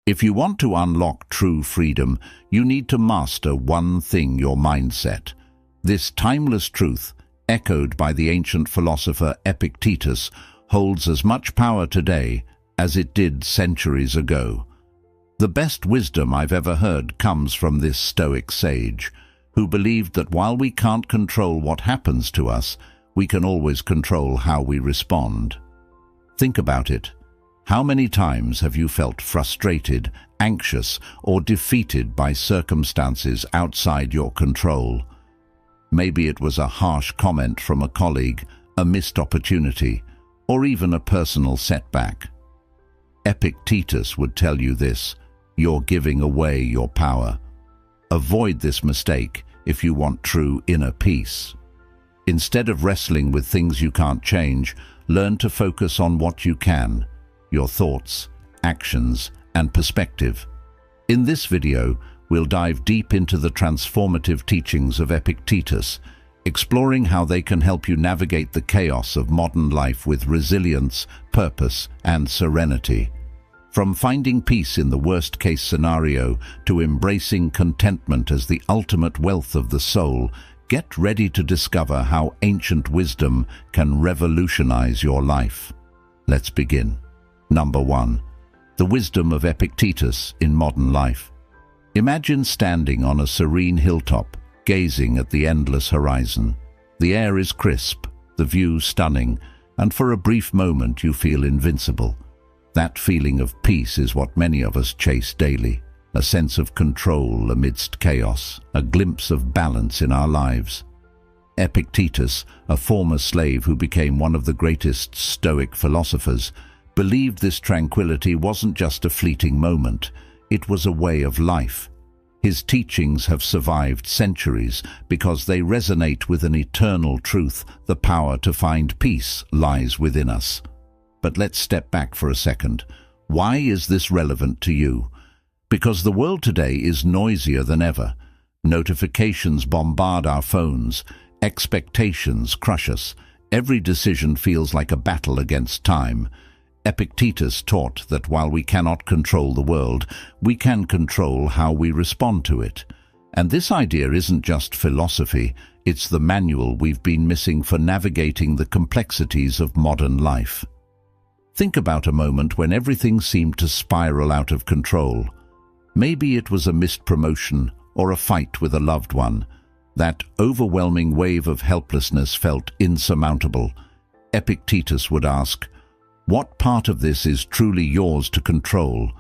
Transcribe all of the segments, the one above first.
If you want to unlock true freedom, you need to master one thing: your mindset. This timeless truth, echoed by the ancient philosopher Epictetus, holds as much power today as it did centuries ago. The best wisdom I've ever heard comes from this Stoic sage, who believed that while we can't control what happens to us, we can always control how we respond. Think about it. How many times have you felt frustrated, anxious, or defeated by circumstances outside your control? Maybe it was a harsh comment from a colleague, a missed opportunity, or even a personal setback. Epictetus would tell you this: you're giving away your power. Avoid this mistake if you want true inner peace. Instead of wrestling with things you can't change, learn to focus on what you can: your thoughts, actions, and perspective. In this video, we'll dive deep into the transformative teachings of Epictetus, exploring how they can help you navigate the chaos of modern life with resilience, purpose, and serenity. From finding peace in the worst-case scenario to embracing contentment as the ultimate wealth of the soul, get ready to discover how ancient wisdom can revolutionize your life. Let's begin. Number 1. The wisdom of Epictetus in modern life. Imagine standing on a serene hilltop, gazing at the endless horizon. The air is crisp, the view stunning, and for a brief moment you feel invincible. That feeling of peace is what many of us chase daily, a sense of control amidst chaos, a glimpse of balance in our lives. Epictetus, a former slave who became one of the greatest Stoic philosophers, believed this tranquility wasn't just a fleeting moment, it was a way of life. His teachings have survived centuries because they resonate with an eternal truth: the power to find peace lies within us. But let's step back for a second. Why is this relevant to you? Because the world today is noisier than ever. Notifications bombard our phones. Expectations crush us. Every decision feels like a battle against time. Epictetus taught that while we cannot control the world, we can control how we respond to it. And this idea isn't just philosophy, it's the manual we've been missing for navigating the complexities of modern life. Think about a moment when everything seemed to spiral out of control. Maybe it was a missed promotion or a fight with a loved one. That overwhelming wave of helplessness felt insurmountable. Epictetus would ask, what part of this is truly yours to control?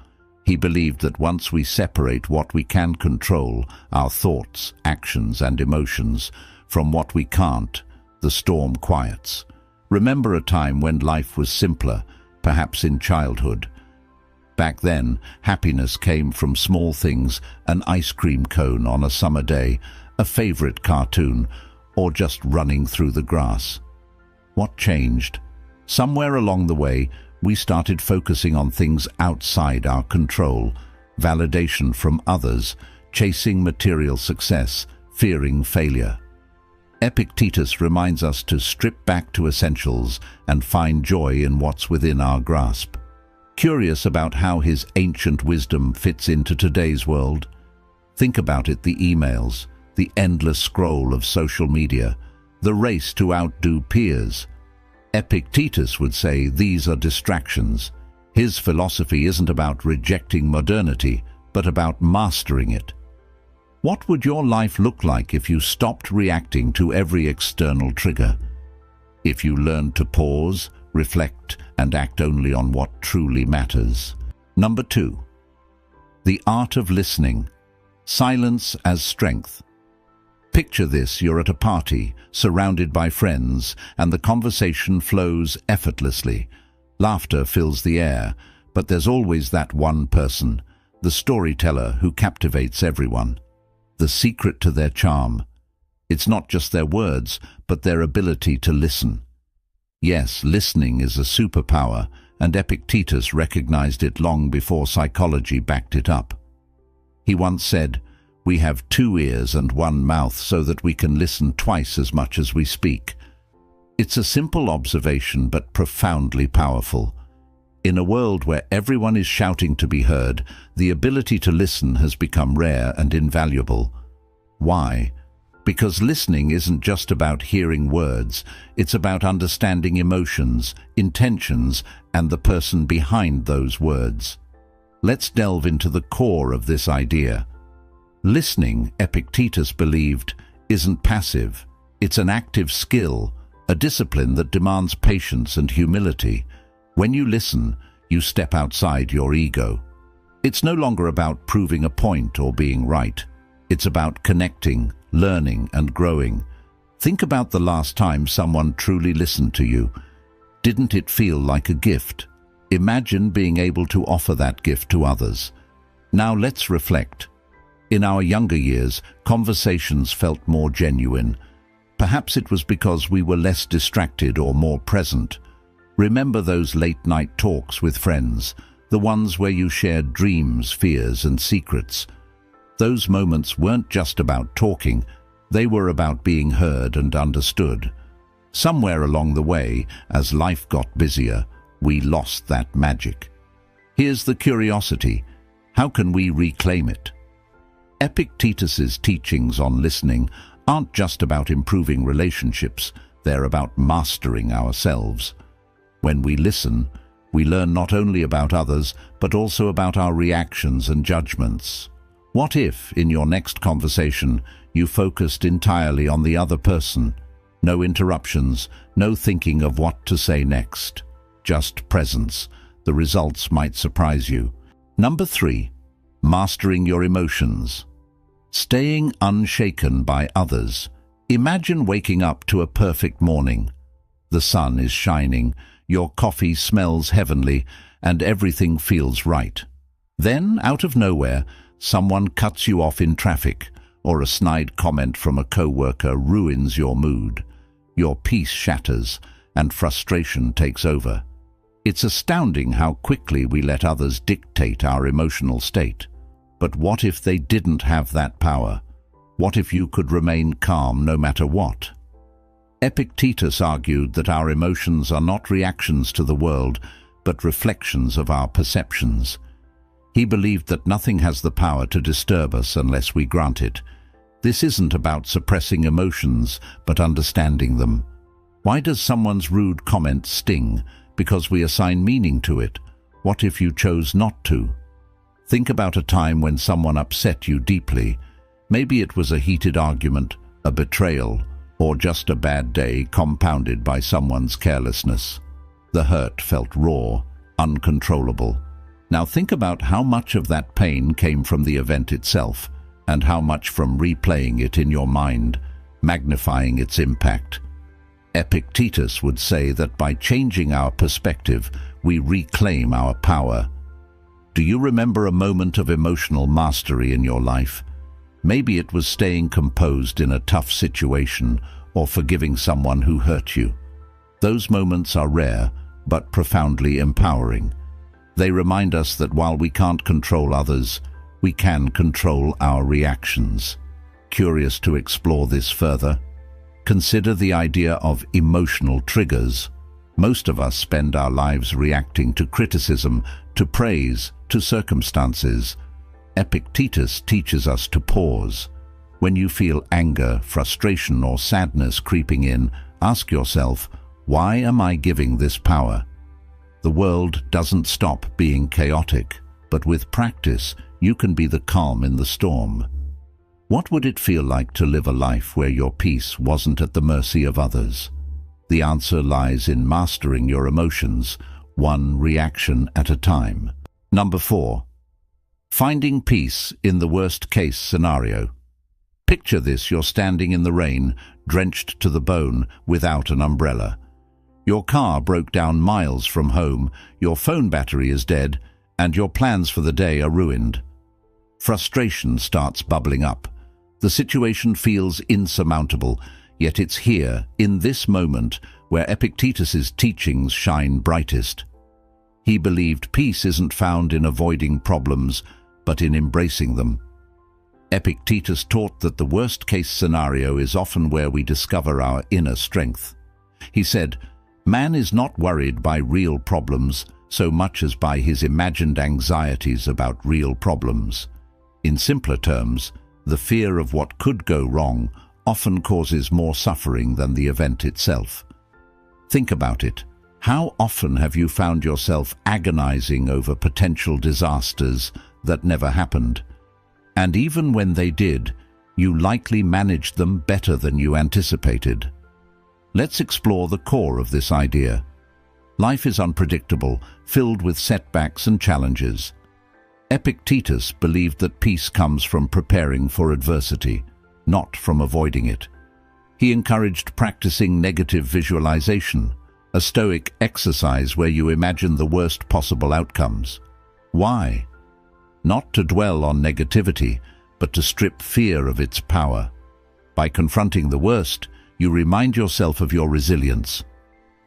He believed that once we separate what we can control, our thoughts, actions, and emotions, from what we can't, the storm quiets. Remember a time when life was simpler, perhaps in childhood. Back then, happiness came from small things: an ice cream cone on a summer day, a favorite cartoon, or just running through the grass. What changed? Somewhere along the way, we started focusing on things outside our control: validation from others, chasing material success, fearing failure. Epictetus reminds us to strip back to essentials and find joy in what's within our grasp. Curious about how his ancient wisdom fits into today's world? Think about it: the emails, the endless scroll of social media, the race to outdo peers. Epictetus would say these are distractions. His philosophy isn't about rejecting modernity, but about mastering it. What would your life look like if you stopped reacting to every external trigger? If you learned to pause, reflect, and act only on what truly matters? Number 2. The art of listening. Silence as strength. Picture this: you're at a party, surrounded by friends, and the conversation flows effortlessly. Laughter fills the air, but there's always that one person, the storyteller who captivates everyone. The secret to their charm: it's not just their words, but their ability to listen. Yes, listening is a superpower, and Epictetus recognized it long before psychology backed it up. He once said, "We have 2 ears and 1 mouth so that we can listen twice as much as we speak." It's a simple observation but profoundly powerful. In a world where everyone is shouting to be heard, the ability to listen has become rare and invaluable. Why? Because listening isn't just about hearing words, it's about understanding emotions, intentions, and the person behind those words. Let's delve into the core of this idea. Listening, Epictetus believed, isn't passive. It's an active skill, a discipline that demands patience and humility. When you listen, you step outside your ego. It's no longer about proving a point or being right. It's about connecting, learning, and growing. Think about the last time someone truly listened to you. Didn't it feel like a gift? Imagine being able to offer that gift to others. Now let's reflect. In our younger years, conversations felt more genuine. Perhaps it was because we were less distracted or more present. Remember those late-night talks with friends, the ones where you shared dreams, fears, and secrets. Those moments weren't just about talking, they were about being heard and understood. Somewhere along the way, as life got busier, we lost that magic. Here's the curiosity. How can we reclaim it? Epictetus's teachings on listening aren't just about improving relationships, they're about mastering ourselves. When we listen, we learn not only about others, but also about our reactions and judgments. What if, in your next conversation, you focused entirely on the other person? No interruptions, no thinking of what to say next. Just presence. The results might surprise you. Number 3. Mastering your emotions. Staying unshaken by others. Imagine waking up to a perfect morning. The sun is shining, your coffee smells heavenly, and everything feels right. Then, out of nowhere, someone cuts you off in traffic, or a snide comment from a coworker ruins your mood. Your peace shatters, and frustration takes over. It's astounding how quickly we let others dictate our emotional state. But what if they didn't have that power? What if you could remain calm no matter what? Epictetus argued that our emotions are not reactions to the world, but reflections of our perceptions. He believed that nothing has the power to disturb us unless we grant it. This isn't about suppressing emotions, but understanding them. Why does someone's rude comment sting? Because we assign meaning to it. What if you chose not to? Think about a time when someone upset you deeply. Maybe it was a heated argument, a betrayal, or just a bad day compounded by someone's carelessness. The hurt felt raw, uncontrollable. Now think about how much of that pain came from the event itself, and how much from replaying it in your mind, magnifying its impact. Epictetus would say that by changing our perspective, we reclaim our power. Do you remember a moment of emotional mastery in your life? Maybe it was staying composed in a tough situation or forgiving someone who hurt you. Those moments are rare, but profoundly empowering. They remind us that while we can't control others, we can control our reactions. Curious to explore this further? Consider the idea of emotional triggers. Most of us spend our lives reacting to criticism, to praise, to circumstances. Epictetus teaches us to pause. When you feel anger, frustration, or sadness creeping in, ask yourself, why am I giving this power? The world doesn't stop being chaotic, but with practice, you can be the calm in the storm. What would it feel like to live a life where your peace wasn't at the mercy of others? The answer lies in mastering your emotions, one reaction at a time. Number 4. Finding peace in the worst-case scenario. Picture this: you're standing in the rain, drenched to the bone, without an umbrella. Your car broke down miles from home, your phone battery is dead, and your plans for the day are ruined. Frustration starts bubbling up. The situation feels insurmountable, yet it's here, in this moment, where Epictetus's teachings shine brightest. He believed peace isn't found in avoiding problems, but in embracing them. Epictetus taught that the worst-case scenario is often where we discover our inner strength. He said, "Man is not worried by real problems, so much as by his imagined anxieties about real problems. In simpler terms, the fear of what could go wrong often causes more suffering than the event itself. Think about it. How often have you found yourself agonizing over potential disasters that never happened? And even when they did, you likely managed them better than you anticipated. Let's explore the core of this idea. Life is unpredictable, filled with setbacks and challenges. Epictetus believed that peace comes from preparing for adversity, not from avoiding it. He encouraged practicing negative visualization, a Stoic exercise where you imagine the worst possible outcomes. Why? Not to dwell on negativity, but to strip fear of its power. By confronting the worst, you remind yourself of your resilience.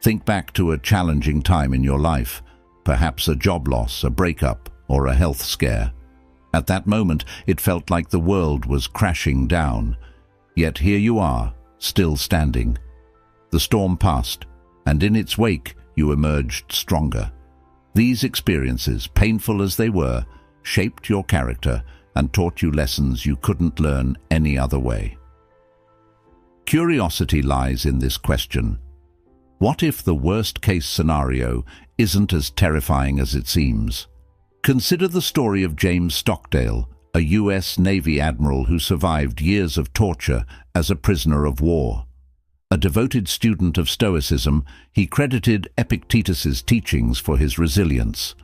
Think back to a challenging time in your life, perhaps a job loss, a breakup, or a health scare. At that moment, it felt like the world was crashing down. Yet here you are, still standing. The storm passed, and in its wake, you emerged stronger. These experiences, painful as they were, shaped your character and taught you lessons you couldn't learn any other way. Curiosity lies in this question. What if the worst-case scenario isn't as terrifying as it seems? Consider the story of James Stockdale, a US Navy admiral who survived years of torture as a prisoner of war. A devoted student of Stoicism, he credited Epictetus's teachings for his resilience.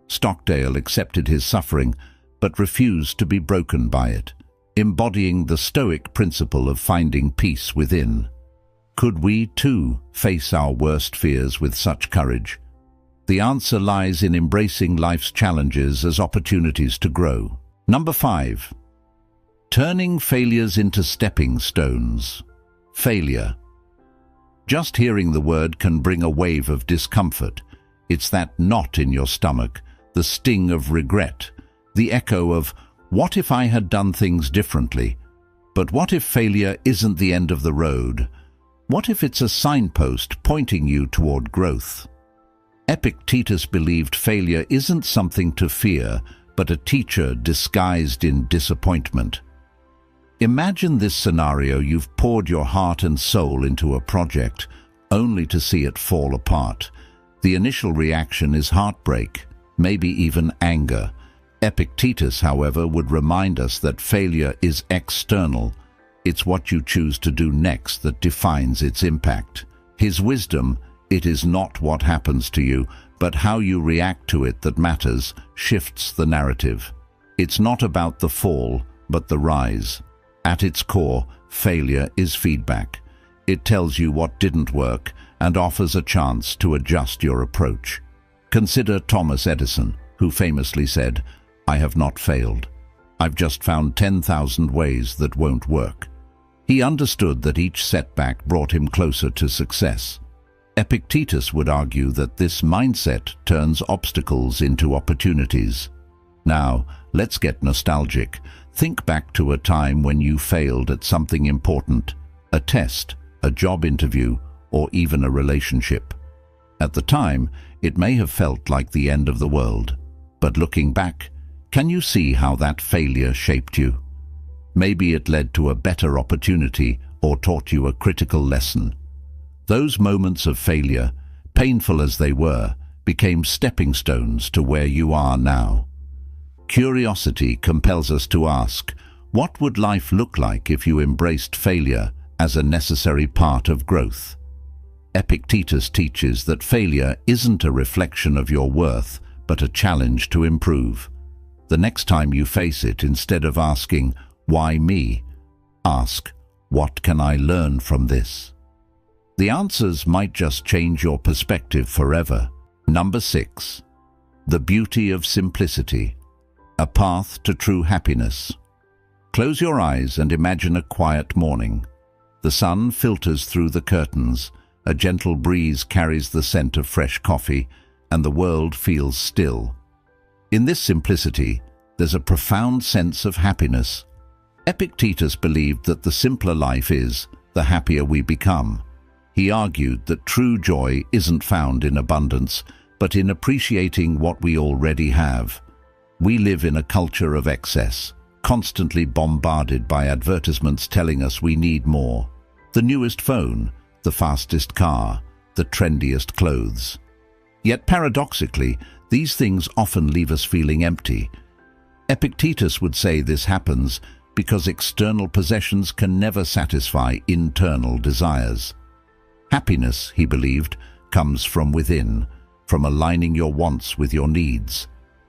Stockdale accepted his suffering, but refused to be broken by it, embodying the Stoic principle of finding peace within. Could we, too, face our worst fears with such courage? The answer lies in embracing life's challenges as opportunities to grow. Number 5. Turning failures into stepping stones. Failure. Just hearing the word can bring a wave of discomfort. It's that knot in your stomach, the sting of regret, the echo of, what if I had done things differently? But what if failure isn't the end of the road? What if it's a signpost pointing you toward growth? Epictetus believed failure isn't something to fear, but a teacher disguised in disappointment. Imagine this scenario: you've poured your heart and soul into a project, only to see it fall apart. The initial reaction is heartbreak, maybe even anger. Epictetus, however, would remind us that failure is external. It's what you choose to do next that defines its impact. His wisdom, it is not what happens to you, but how you react to it that matters, shifts the narrative. It's not about the fall, but the rise. At its core, failure is feedback. It tells you what didn't work and offers a chance to adjust your approach. Consider Thomas Edison, who famously said, "I have not failed. I've just found 10,000 ways that won't work." He understood that each setback brought him closer to success. Epictetus would argue that this mindset turns obstacles into opportunities. Now, let's get nostalgic. Think back to a time when you failed at something important, a test, a job interview, or even a relationship. At the time, it may have felt like the end of the world. But looking back, can you see how that failure shaped you? Maybe it led to a better opportunity or taught you a critical lesson. Those moments of failure, painful as they were, became stepping stones to where you are now. Curiosity compels us to ask, what would life look like if you embraced failure as a necessary part of growth? Epictetus teaches that failure isn't a reflection of your worth, but a challenge to improve. The next time you face it, instead of asking, "Why me?" ask, "What can I learn from this?" The answers might just change your perspective forever. Number 6. The beauty of simplicity. A path to true happiness. Close your eyes and imagine a quiet morning. The sun filters through the curtains, a gentle breeze carries the scent of fresh coffee, and the world feels still. In this simplicity, there's a profound sense of happiness. Epictetus believed that the simpler life is, the happier we become. He argued that true joy isn't found in abundance, but in appreciating what we already have. We live in a culture of excess, constantly bombarded by advertisements telling us we need more. The newest phone, the fastest car, the trendiest clothes. Yet paradoxically, these things often leave us feeling empty. Epictetus would say this happens because external possessions can never satisfy internal desires. Happiness, he believed, comes from within, from aligning your wants with your needs.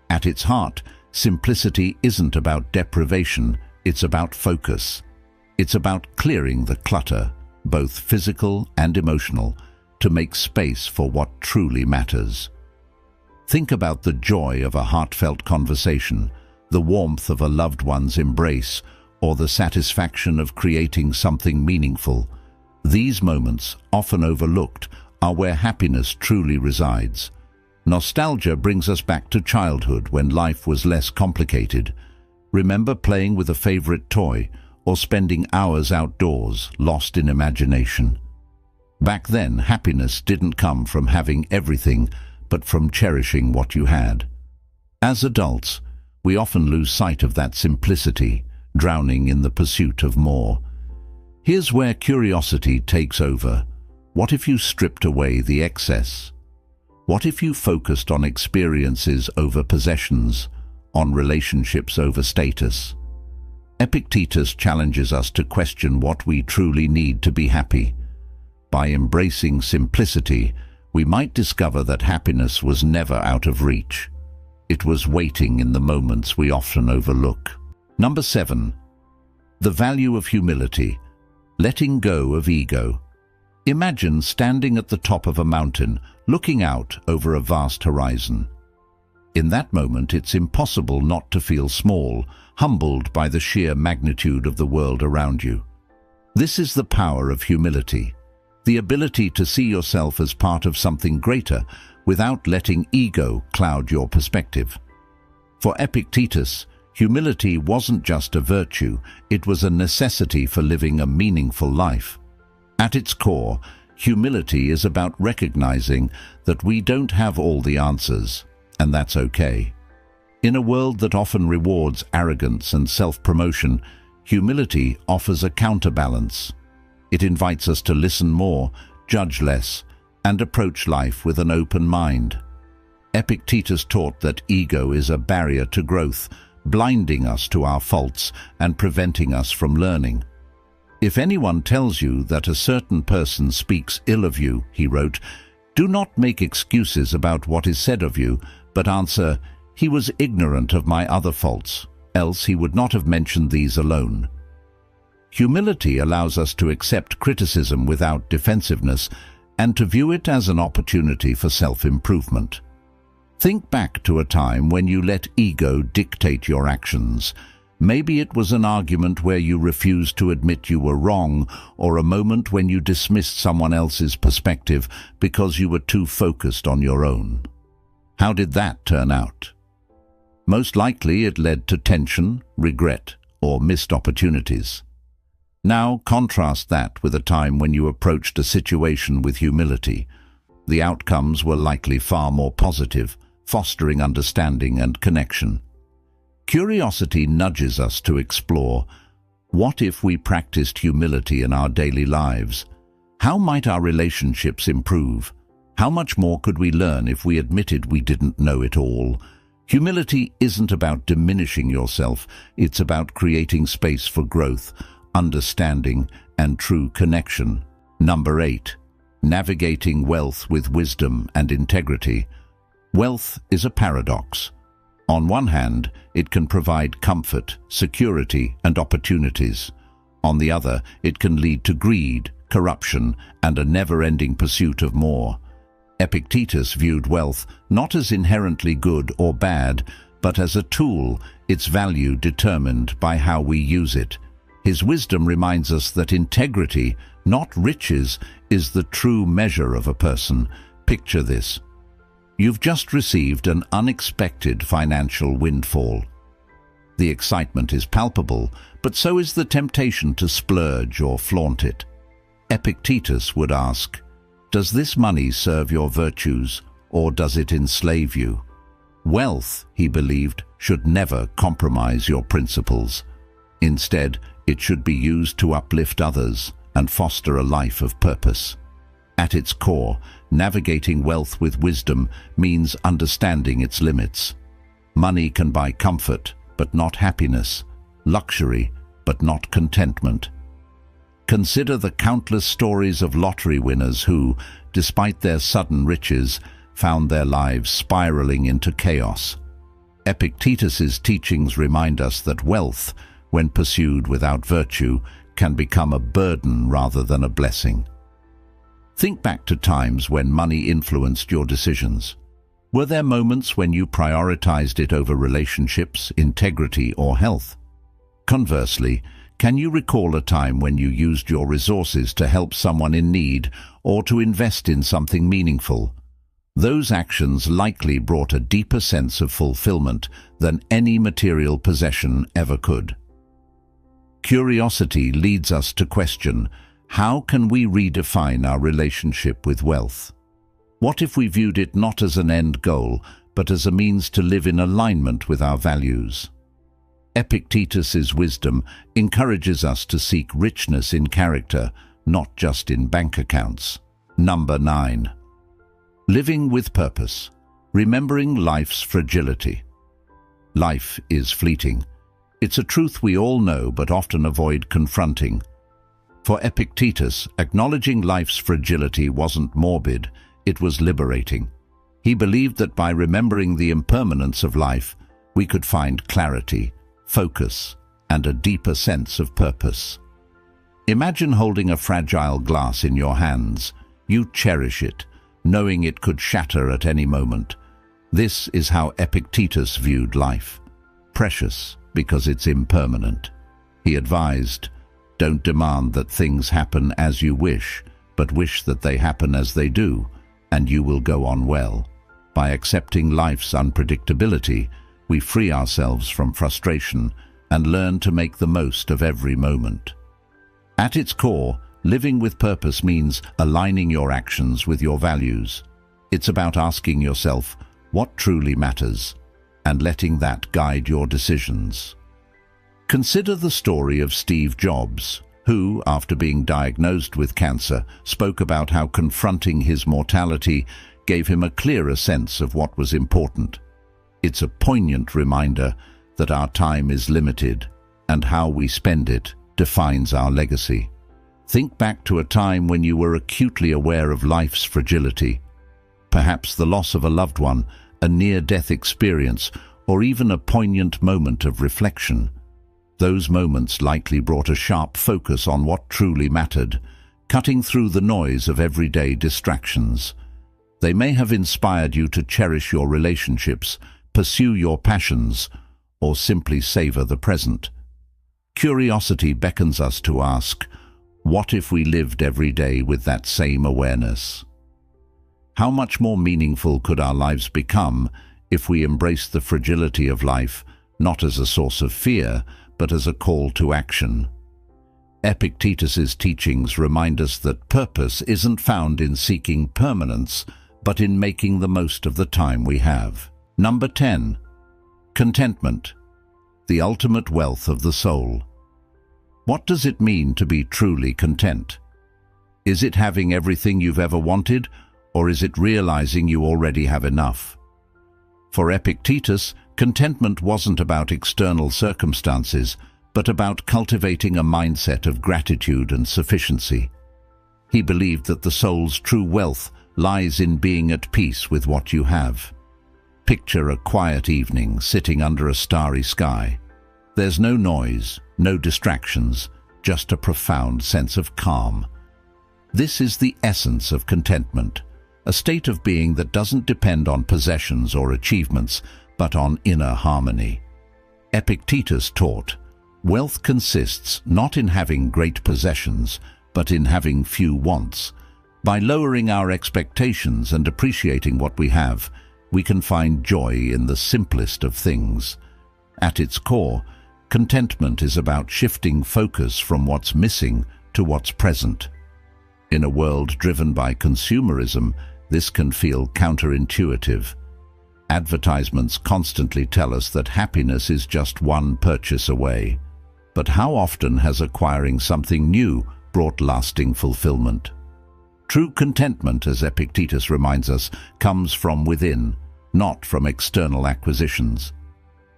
At its heart, simplicity isn't about deprivation, it's about focus. It's about clearing the clutter, both physical and emotional, to make space for what truly matters. Think about the joy of a heartfelt conversation, the warmth of a loved one's embrace, or the satisfaction of creating something meaningful. These moments, often overlooked, are where happiness truly resides. Nostalgia brings us back to childhood when life was less complicated. Remember playing with a favorite toy or spending hours outdoors, lost in imagination. Back then, happiness didn't come from having everything, but from cherishing what you had. As adults, we often lose sight of that simplicity, drowning in the pursuit of more. Here's where curiosity takes over. What if you stripped away the excess? What if you focused on experiences over possessions, on relationships over status? Epictetus challenges us to question what we truly need to be happy. By embracing simplicity, we might discover that happiness was never out of reach. It was waiting in the moments we often overlook. Number 7. The value of humility. Letting go of ego. Imagine standing at the top of a mountain, looking out over a vast horizon. In that moment, it's impossible not to feel small, humbled by the sheer magnitude of the world around you. This is the power of humility, the ability to see yourself as part of something greater without letting ego cloud your perspective. For Epictetus, humility wasn't just a virtue, it was a necessity for living a meaningful life. At its core, humility is about recognizing that we don't have all the answers, and that's okay. In a world that often rewards arrogance and self-promotion, humility offers a counterbalance. It invites us to listen more, judge less, and approach life with an open mind. Epictetus taught that ego is a barrier to growth, blinding us to our faults and preventing us from learning. If anyone tells you that a certain person speaks ill of you, he wrote, do not make excuses about what is said of you, but answer, he was ignorant of my other faults, else he would not have mentioned these alone. Humility allows us to accept criticism without defensiveness and to view it as an opportunity for self-improvement. Think back to a time when you let ego dictate your actions. Maybe it was an argument where you refused to admit you were wrong, or a moment when you dismissed someone else's perspective because you were too focused on your own. How did that turn out? Most likely it led to tension, regret, or missed opportunities. Now contrast that with a time when you approached a situation with humility. The outcomes were likely far more positive, fostering understanding and connection. Curiosity nudges us to explore, what if we practiced humility in our daily lives? How might our relationships improve? How much more could we learn if we admitted we didn't know it all? Humility isn't about diminishing yourself, it's about creating space for growth, understanding, and true connection. Number 8. Navigating wealth with wisdom and integrity. Wealth is a paradox. On one hand, it can provide comfort, security, and opportunities. On the other, it can lead to greed, corruption, and a never-ending pursuit of more. Epictetus viewed wealth not as inherently good or bad, but as a tool, its value determined by how we use it. His wisdom reminds us that integrity, not riches, is the true measure of a person. Picture this. You've just received an unexpected financial windfall. The excitement is palpable, but so is the temptation to splurge or flaunt it. Epictetus would ask, does this money serve your virtues, or does it enslave you? Wealth, he believed, should never compromise your principles. Instead, it should be used to uplift others and foster a life of purpose. At its core, navigating wealth with wisdom means understanding its limits. Money can buy comfort, but not happiness, luxury, but not contentment. Consider the countless stories of lottery winners who, despite their sudden riches, found their lives spiraling into chaos. Epictetus's teachings remind us that wealth, when pursued without virtue, can become a burden rather than a blessing. Think back to times when money influenced your decisions. Were there moments when you prioritized it over relationships, integrity, or health? Conversely, can you recall a time when you used your resources to help someone in need or to invest in something meaningful? Those actions likely brought a deeper sense of fulfillment than any material possession ever could. Curiosity leads us to question, how can we redefine our relationship with wealth? What if we viewed it not as an end goal, but as a means to live in alignment with our values? Epictetus's wisdom encourages us to seek richness in character, not just in bank accounts. Number 9. Living with purpose. Remembering life's fragility. Life is fleeting. It's a truth we all know but often avoid confronting. For Epictetus, acknowledging life's fragility wasn't morbid, it was liberating. He believed that by remembering the impermanence of life, we could find clarity, focus, and a deeper sense of purpose. Imagine holding a fragile glass in your hands. You cherish it, knowing it could shatter at any moment. This is how Epictetus viewed life. Precious because it's impermanent. He advised, don't demand that things happen as you wish, but wish that they happen as they do, and you will go on well. By accepting life's unpredictability, we free ourselves from frustration and learn to make the most of every moment. At its core, living with purpose means aligning your actions with your values. It's about asking yourself what truly matters and letting that guide your decisions. Consider the story of Steve Jobs, who, after being diagnosed with cancer, spoke about how confronting his mortality gave him a clearer sense of what was important. It's a poignant reminder that our time is limited, and how we spend it defines our legacy. Think back to a time when you were acutely aware of life's fragility. Perhaps the loss of a loved one, a near-death experience, or even a poignant moment of reflection. Those moments likely brought a sharp focus on what truly mattered, cutting through the noise of everyday distractions. They may have inspired you to cherish your relationships, pursue your passions, or simply savor the present. Curiosity beckons us to ask, what if we lived every day with that same awareness? How much more meaningful could our lives become if we embraced the fragility of life, not as a source of fear, but as a call to action? Epictetus's teachings remind us that purpose isn't found in seeking permanence, but in making the most of the time we have. Number 10. Contentment, the ultimate wealth of the soul. What does it mean to be truly content? Is it having everything you've ever wanted, or is it realizing you already have enough? For Epictetus, contentment wasn't about external circumstances, but about cultivating a mindset of gratitude and sufficiency. He believed that the soul's true wealth lies in being at peace with what you have. Picture a quiet evening sitting under a starry sky. There's no noise, no distractions, just a profound sense of calm. This is the essence of contentment, a state of being that doesn't depend on possessions or achievements, but on inner harmony. Epictetus taught, wealth consists not in having great possessions, but in having few wants. By lowering our expectations and appreciating what we have, we can find joy in the simplest of things. At its core, contentment is about shifting focus from what's missing to what's present. In a world driven by consumerism, This can feel counterintuitive. Advertisements constantly tell us that happiness is just one purchase away. But how often has acquiring something new brought lasting fulfillment? True contentment, as Epictetus reminds us, comes from within, not from external acquisitions.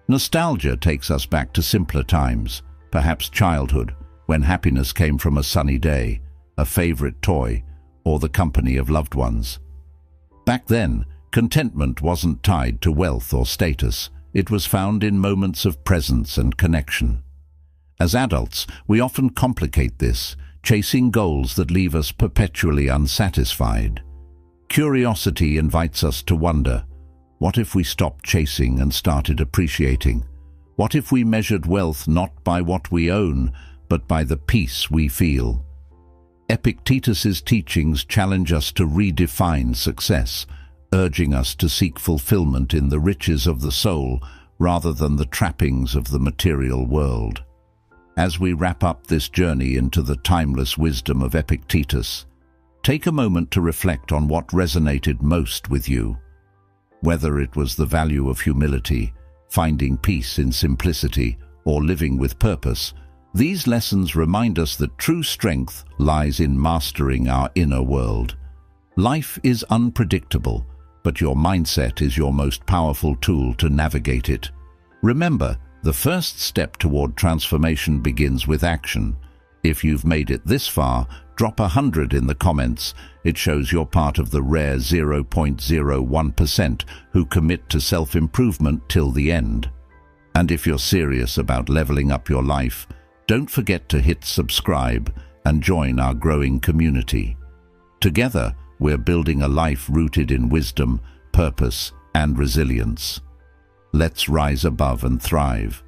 Nostalgia takes us back to simpler times, perhaps childhood, when happiness came from a sunny day, a favorite toy, or the company of loved ones. Back then, contentment wasn't tied to wealth or status. It was found in moments of presence and connection. As adults, we often complicate this, chasing goals that leave us perpetually unsatisfied. Curiosity invites us to wonder, what if we stopped chasing and started appreciating? What if we measured wealth not by what we own, but by the peace we feel? Epictetus's teachings challenge us to redefine success, urging us to seek fulfillment in the riches of the soul rather than the trappings of the material world. As we wrap up this journey into the timeless wisdom of Epictetus, take a moment to reflect on what resonated most with you. Whether it was the value of humility, finding peace in simplicity, or living with purpose, these lessons remind us that true strength lies in mastering our inner world. Life is unpredictable, but your mindset is your most powerful tool to navigate it. Remember, the first step toward transformation begins with action. If you've made it this far, drop 100 in the comments. It shows you're part of the rare 0.01% who commit to self-improvement till the end. And if you're serious about leveling up your life, don't forget to hit subscribe and join our growing community. Together, we're building a life rooted in wisdom, purpose, and resilience. Let's rise above and thrive.